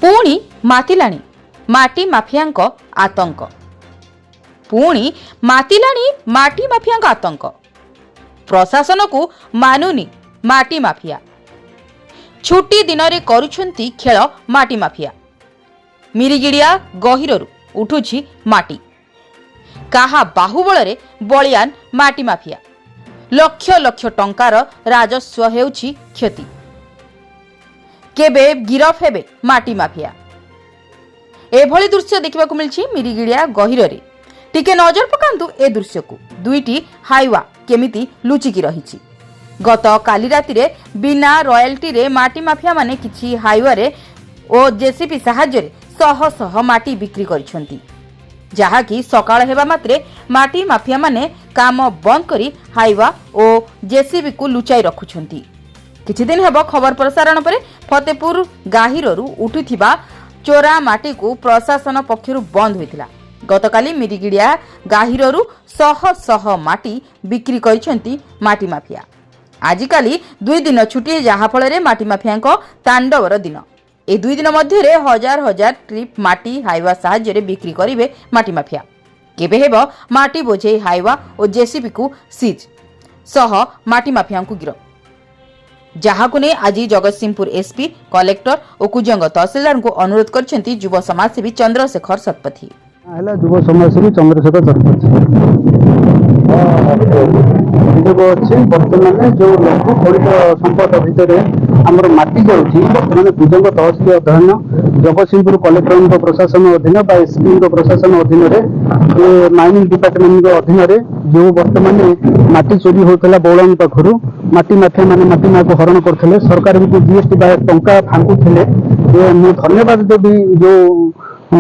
पुणी मातिलाणी माटी माफियांक आतंक। पुणी मातिलाणी माटी माफियांक आतंक। प्रशासन को मानुनी माटी माफिया। छुट्टी दिन रे करुछंती खेल माटी माफिया। मिरिगिड़िया गहिररु उठुछि माटी। काहा बाहुबल रे बलियान माटी माफिया। लक्ष लक्ष टंकार राजस्व हेउछि क्षति। केबे गिरफ हेबे माटी माफिया। एभली दृश्य देखा मिली मिरिगिड़िया गहिर रे। टिके नजर पकांतु ए दृश्य को। दुईटी हाइवा केमिति लुचिकी रही। गत काली राति रे बिना रॉयल्टी रे माटी माफिया माने किछि हाइवा रे ओ जेसीपी सहाय्य रे शह शह माटी बिक्री करिसंती। जहाँकि सकाळ हेबा मात्रे माटी माफिया माने काम बंद करी हाइवा ओ जेसीबी को लुचाई रखुछंती। किछि दिन हेबो खबर प्रसारण पर फतेपुर गाहिररु उठुथिबा चोरा माटी को प्रशासन पक्षरु बंद होइतिला। गतकाली मिरिगिड़िया गाहिररु शह शह माटी बिक्री करिसंती माटी माफिया। आजिकाली 2 दिन छुट्टी जहा फल माटी माफियांक तांडवर दिन। ए 2 दिन मध्य हजार हजार ट्रिप माटी हाइवा साहाय्य बिक्री करिवे माटी माफिया। केबे हेबो माटी बोझे हाइवा और जेसीबी को सीज सह माटी माफियांकु गिरफ। जहाकु ने आज जगतसिंहपुर एसपी कलेक्टर और कुजंग तहसीलदार को अनुरोध करछंती युव समाजसेवी चंद्रशेखर शतपथी। युव समाजसेवी चंद्रशेखर शतपथी बर्तमान जो लघु खनिज संपद भितर आमर माटी जाऊँगी बर्तमान कुजंग तहसील अध्ययन जगतसिंहपुर कलेक्टर प्रशासन अधीन एसपी प्रशासन अधीन माइनिंग डिपार्टमेंट अधीन जो बर्तमान माटी चोरी होता बौल पाखर माटी माफिया मैंने माटी माँ को हरण करते सरकार भी जीएसटी टंका फांकुले। धन्यवाद देवी जो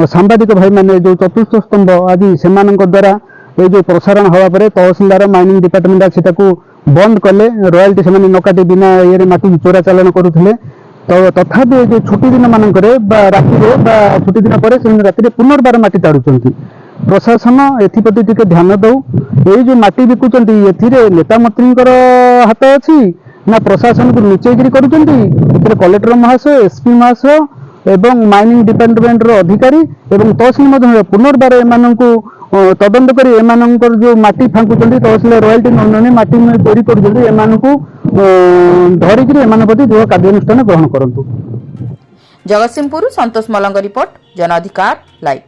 सांबादिक भाई मैंने जो चतुर्थ स्तंभ आज से द्वारा ये जो प्रसारण हवा पर तहसीलदार माइनिंग डिपार्टमेंट से बंद कले रॉयल्टी से न काटी बिना ये माटी चोरा चालान करुले। तो तथापि जो छुट्टी दिन मानक राति छुट्टी दिन पर राति पुनर्बार माटी ताड़ुंट। प्रशासन एप्रति टिके ध्यान दौ। ये जो माटी बिकुंट ए नेता मंत्री हाथ अच्छी ना प्रशासन को लुचेक कर कलेक्टर महाशय एसपी महाशय एवं माइनिंग डिपार्टमेंट अधिकारी एवं तहसील पुनर्बार एम तदंत कर एमानकर जो माटी फांकुंट तहसील रॉयल्टी न माटी चोरी कर धरिकी एम प्रति जो कार्यानुष्ठान ग्रहण करंतु। जगतसिंहपुर संतोष मलंग रिपोर्ट जन अधिकार लाइव।